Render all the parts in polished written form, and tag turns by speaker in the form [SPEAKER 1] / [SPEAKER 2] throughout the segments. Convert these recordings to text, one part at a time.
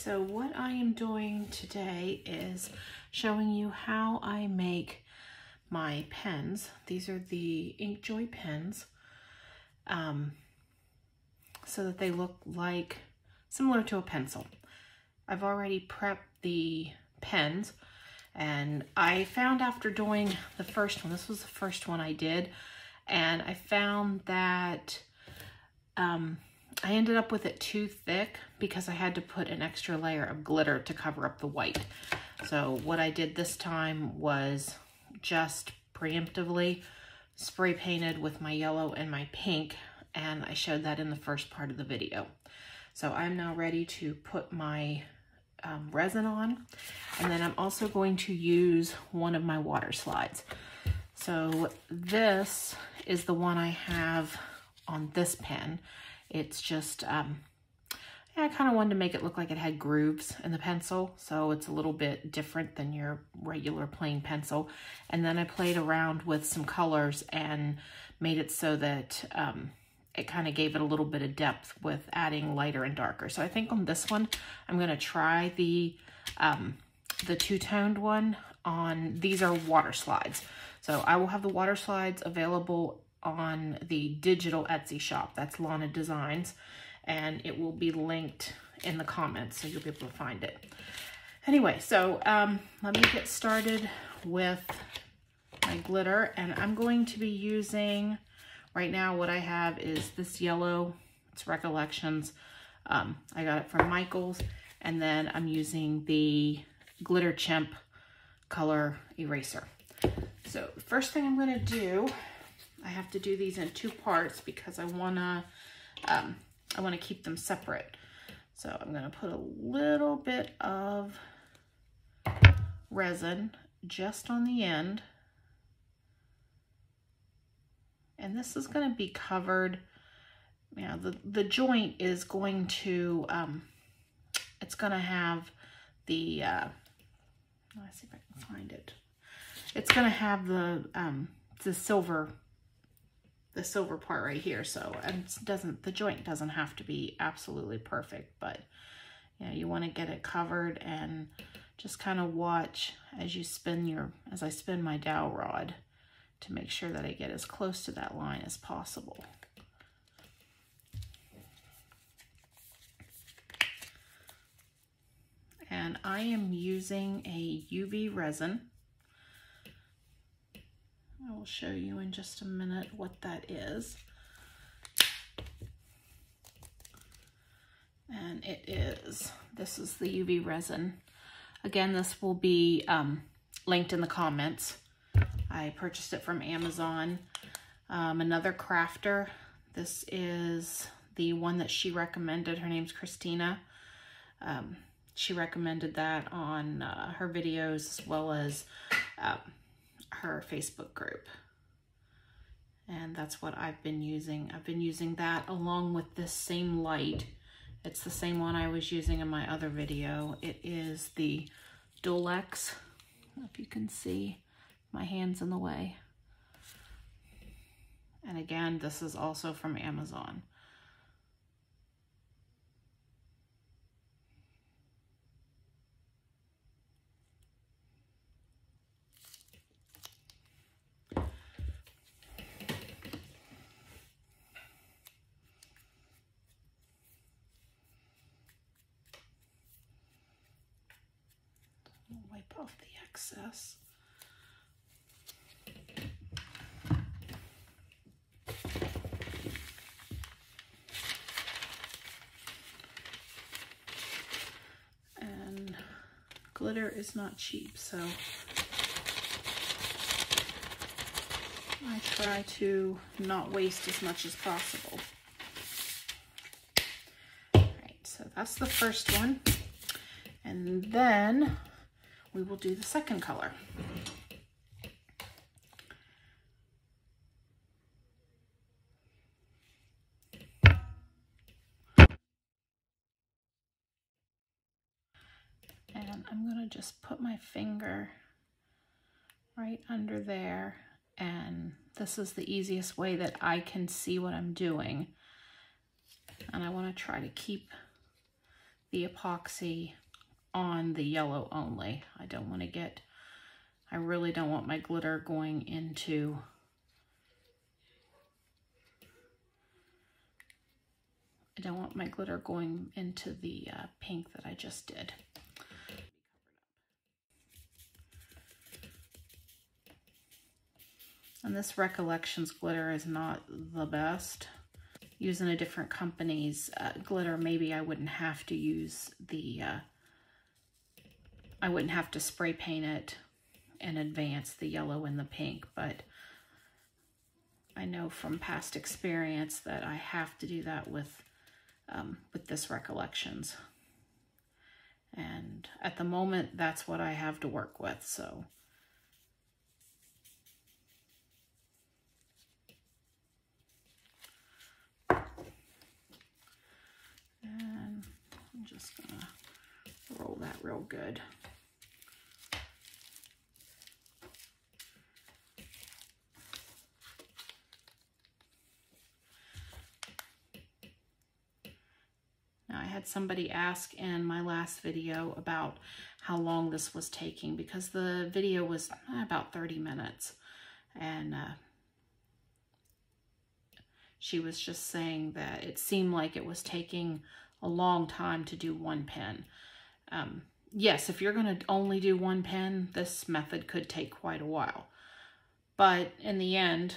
[SPEAKER 1] so what I am doing today is showing you how I make my pens. These are the InkJoy pens, so that they look like similar to a pencil. I've already prepped the pens, and I found after doing the first one, this was the first one I did, and I found that I ended up with it too thick because I had to put an extra layer of glitter to cover up the white. So what I did this time was just preemptively spray painted with my yellow and my pink, and I showed that in the first part of the video. So I'm now ready to put my resin on, and then I'm also going to use one of my water slides. So this is the one I have on this pen. It's just, I kind of wanted to make it look like it had grooves in the pencil, so it's a little bit different than your regular plain pencil. And then I played around with some colors and made it so that it kind of gave it a little bit of depth with adding lighter and darker. So I think on this one, I'm going to try the two-toned one on, these are water slides. So I will have the water slides available on the digital Etsy shop. That's Lana Designs, and it will be linked in the comments, so you'll be able to find it. Anyway, so let me get started with my glitter, and I'm going to be using, right now what I have is this yellow, it's Recollections. I got it from Michael's, and then I'm using the Glitter Chimp color eraser. So the first thing I'm gonna do, I have to do these in two parts because I wanna keep them separate. So I'm gonna put a little bit of resin just on the end. And this is gonna be covered, you know, the joint is going to, it's gonna have the, let's see if I can find it. It's gonna have the silver part right here, so the joint doesn't have to be absolutely perfect, but you know, you want to get it covered and just kind of watch as I spin my dowel rod to make sure that I get as close to that line as possible. And I am using a UV resin. I will show you in just a minute what that is. And this is the UV resin. Again, this will be linked in the comments. I purchased it from Amazon. Another crafter. This is the one that she recommended. Her name's Christina. She recommended that on her videos as well as her Facebook group, and that's what I've been using. I've been using that along with this same light. It's the same one I was using in my other video. It is the Dulex. I don't know if you can see, my hand's in the way. And again, this is also from Amazon. Wipe off the excess. And glitter is not cheap, so I try to not waste as much as possible. All right, so that's the first one. And then we will do the second color. And I'm gonna just put my finger right under there, and this is the easiest way that I can see what I'm doing. And I wanna try to keep the epoxy on the yellow only. I really don't want my glitter going into the pink that I just did. And this Recollections glitter is not the best. Using a different company's glitter, maybe I wouldn't have to use the, I wouldn't have to spray paint it in advance, the yellow and the pink, but I know from past experience that I have to do that with this Recollections. And at the moment, that's what I have to work with, so. And I'm just gonna roll that real good. Now, I had somebody ask in my last video about how long this was taking, because the video was about 30 minutes. And she was just saying that it seemed like it was taking a long time to do one pen. Yes, if you're going to only do one pen, this method could take quite a while. But in the end,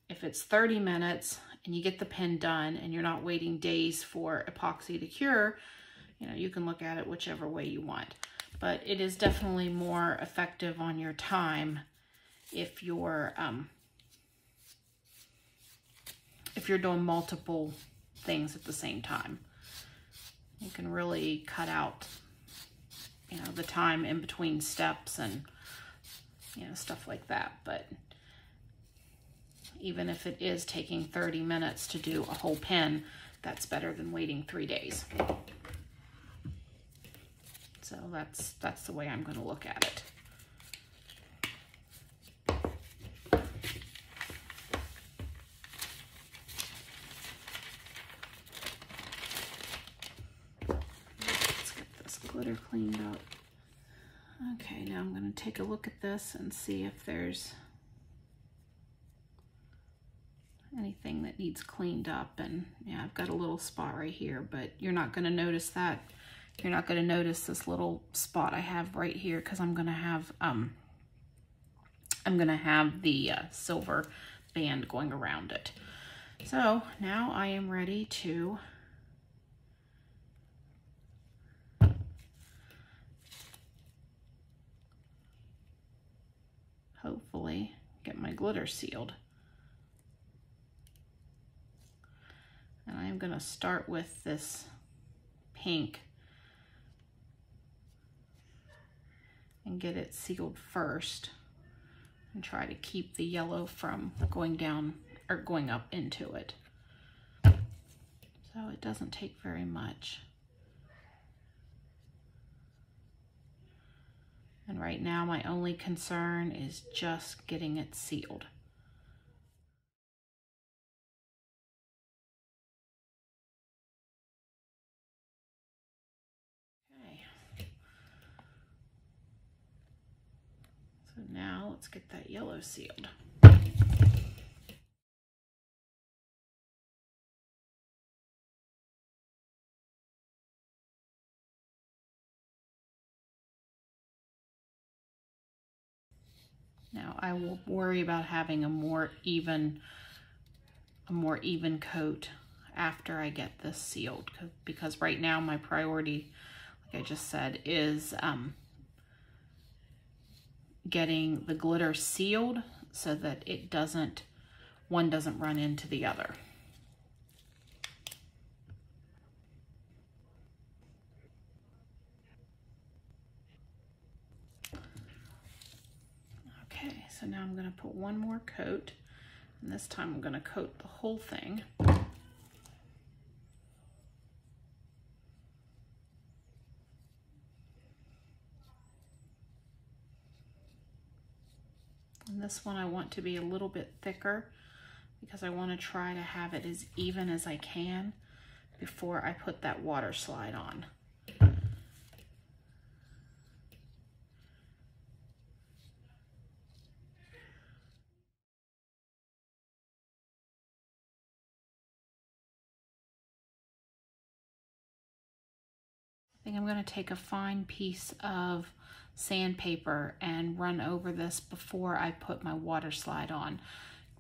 [SPEAKER 1] if it's 30 minutes and you get the pen done and you're not waiting days for epoxy to cure, you know, you can look at it whichever way you want. But it is definitely more effective on your time if you're doing multiple things at the same time. You can really cut out, you know, the time in between steps and, you know, stuff like that. But even if it is taking 30 minutes to do a whole pen, that's better than waiting 3 days. So that's the way I'm going to look at it. Let's get this glitter cleaned up. Okay, now I'm going to take a look at this and see if there's anything that needs cleaned up. And yeah, I've got a little spot right here, but you're not going to notice that. You're not going to notice this little spot I have right here, because I'm going to have the silver band going around it. So now I am ready to hopefully get my glitter sealed. And I'm going to start with this pink and get it sealed first, and try to keep the yellow from going down or going up into it. So it doesn't take very much. And right now my only concern is just getting it sealed. So now let's get that yellow sealed. Now I will worry about having a more even coat after I get this sealed, because right now my priority, like I just said, is getting the glitter sealed so that one doesn't run into the other. Okay, so now I'm going to put one more coat, and this time I'm going to coat the whole thing. And this one I want to be a little bit thicker, because I want to try to have it as even as I can before I put that water slide on. think I'm going to take a fine piece of sandpaper and run over this before I put my water slide on.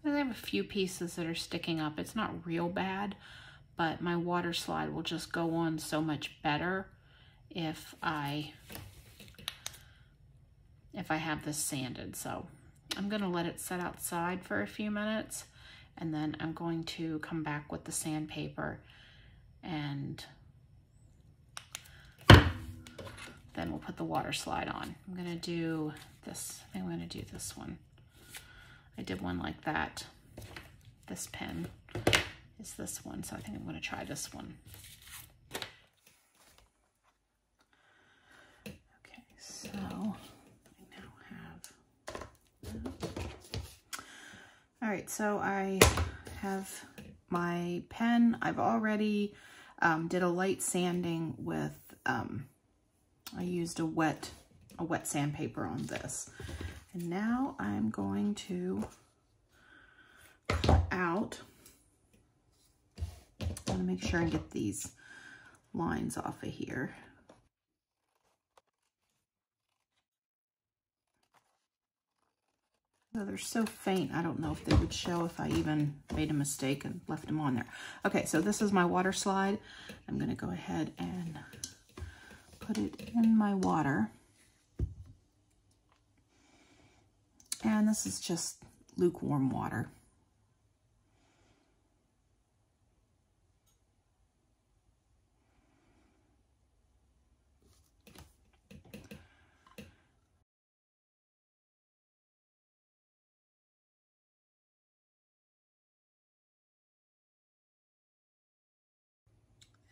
[SPEAKER 1] I have a few pieces that are sticking up. It's not real bad, but my water slide will just go on so much better if I have this sanded. So I'm going to let it set outside for a few minutes, and then I'm going to come back with the sandpaper, and then we'll put the water slide on. I'm going to do this. I think I'm going to do this one. I did one like that. This pen is this one, so I think I'm going to try this one. Okay, so I now have that. All right, so I have my pen. I've already did a light sanding with, I used a wet sandpaper on this. And now I'm going to cut out. I want to make sure and get these lines off of here. So they're so faint, I don't know if they would show if I even made a mistake and left them on there. Okay, so this is my water slide. I'm going to go ahead and put it in my water. And this is just lukewarm water.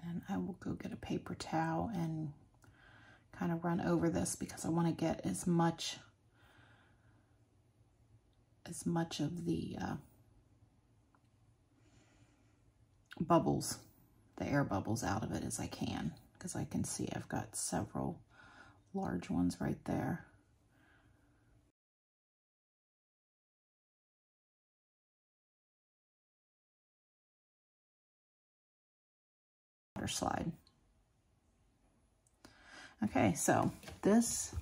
[SPEAKER 1] And I will go get a paper towel and kind of run over this because I want to get as much of the bubbles, the air bubbles out of it as I can, because I can see I've got several large ones right there. Water slide. Okay, so this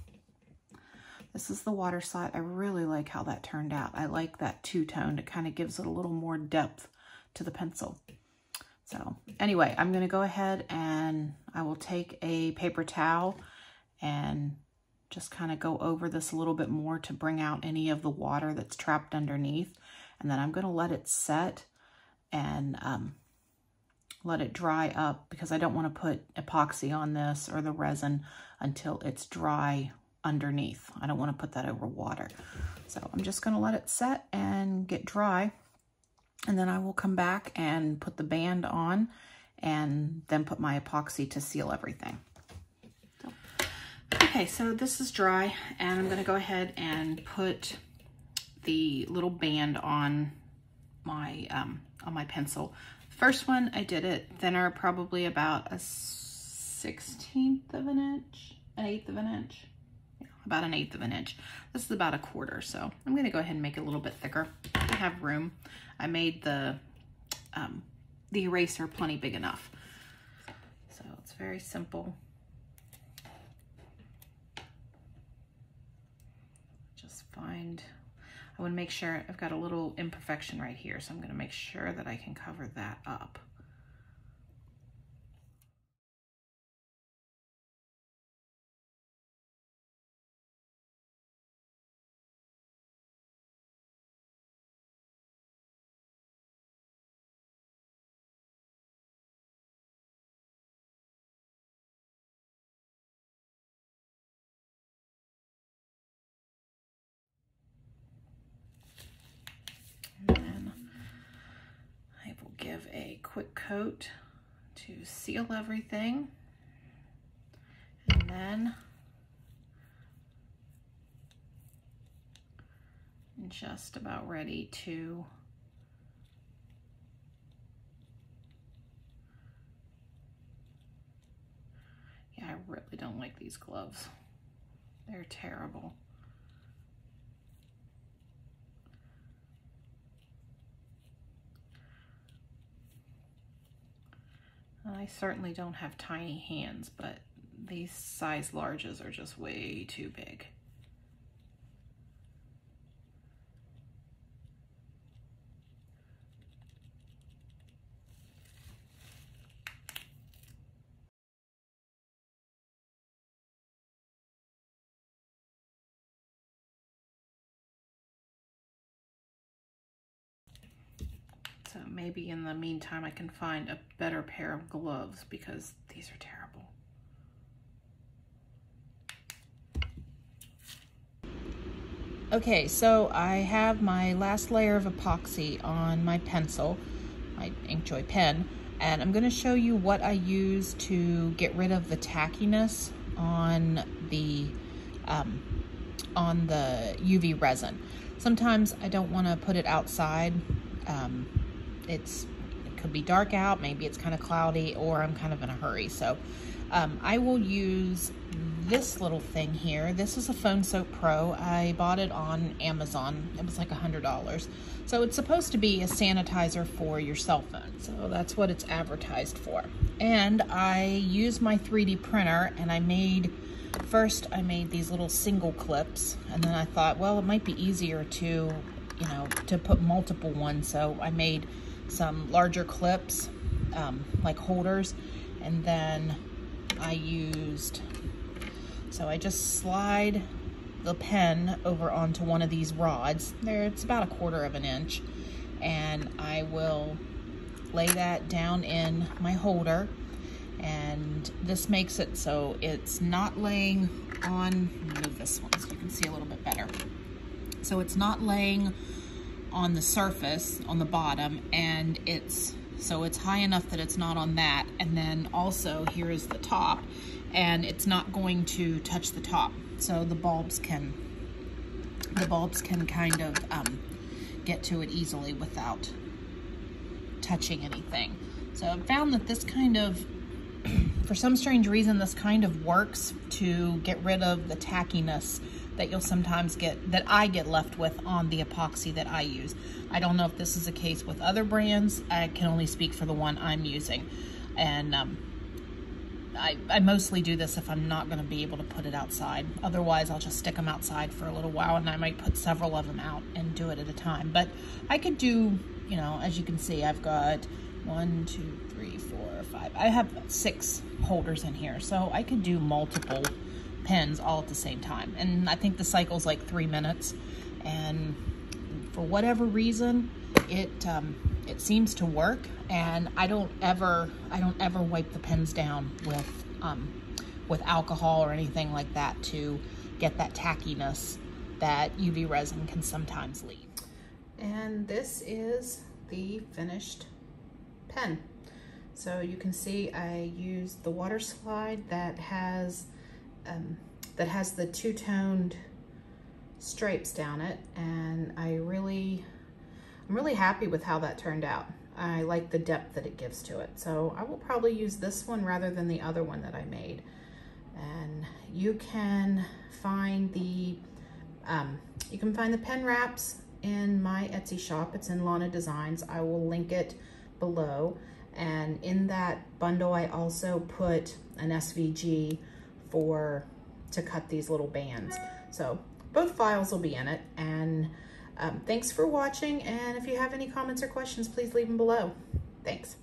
[SPEAKER 1] is the water slide. I really like how that turned out. I like that two-tone. It kind of gives it a little more depth to the pencil. So anyway, I'm going to go ahead and I will take a paper towel and just kind of go over this a little bit more to bring out any of the water that's trapped underneath. And then I'm going to let it set and let it dry up, because I don't want to put epoxy on this or the resin until it's dry underneath. I don't want to put that over water. So I'm just going to let it set and get dry, and then I will come back and put the band on and then put my epoxy to seal everything. Okay, so this is dry, and I'm going to go ahead and put the little band on my pencil. First one, I did it thinner, probably about a 1/16 of an inch, an 1/8 of an inch. About an 1/8 of an inch. This is about 1/4, so I'm going to go ahead and make it a little bit thicker. I have room. I made the eraser plenty big enough. So it's very simple. Just find, I want to make sure I've got a little imperfection right here, so I'm going to make sure that I can cover that up. And then I will give a quick coat to seal everything. And then I'm just about ready to I really don't like these gloves. They're terrible. I certainly don't have tiny hands, but these size larges are just way too big. So maybe in the meantime I can find a better pair of gloves because these are terrible. Okay, so I have my last layer of epoxy on my pencil, my InkJoy pen, and I'm going to show you what I use to get rid of the tackiness on the UV resin. Sometimes I don't want to put it outside. It could be dark out, maybe it's kind of cloudy, or I'm kind of in a hurry. So I will use this little thing here. This is a PhoneSoap Pro. I bought it on Amazon. It was like $100. So it's supposed to be a sanitizer for your cell phone. So that's what it's advertised for. And I used my 3D printer, and I made these little single clips, and then I thought, well, it might be easier to, to put multiple ones. So I made some larger clips, like holders, and then I just slide the pen over onto one of these rods. It's about 1/4 of an inch, and I will lay that down in my holder, and this makes it so it's not laying on, move this one so you can see a little bit better. So it's not laying on the surface on the bottom, and it's high enough that it's not on that, and then also here is the top, and it's not going to touch the top, so the bulbs can kind of get to it easily without touching anything. So I've found that this kind of, for some strange reason, this kind of works to get rid of the tackiness that you'll sometimes get, that I get left with on the epoxy that I use. I don't know if this is the case with other brands. I can only speak for the one I'm using. And I mostly do this if I'm not gonna be able to put it outside. Otherwise, I'll just stick them outside for a little while, and I might put several of them out and do it at a time. But I could do, as you can see, I've got 1, 2, 3, 4, 5. I have 6 holders in here, so I could do multiple pens all at the same time. And I think the cycle's like 3 minutes, and for whatever reason, it seems to work. And I don't ever wipe the pens down with alcohol or anything like that to get that tackiness that UV resin can sometimes leave. And this is the finished pen. So you can see I used the Waterslide that has the two-toned stripes down it, and I'm really happy with how that turned out. I like the depth that it gives to it, so I will probably use this one rather than the other one that I made. And you can find the pen wraps in my Etsy shop. It's in Lana Designs. I will link it below. And in that bundle, I also put an SVG to cut these little bands. So both files will be in it. And thanks for watching. And if you have any comments or questions, please leave them below. Thanks.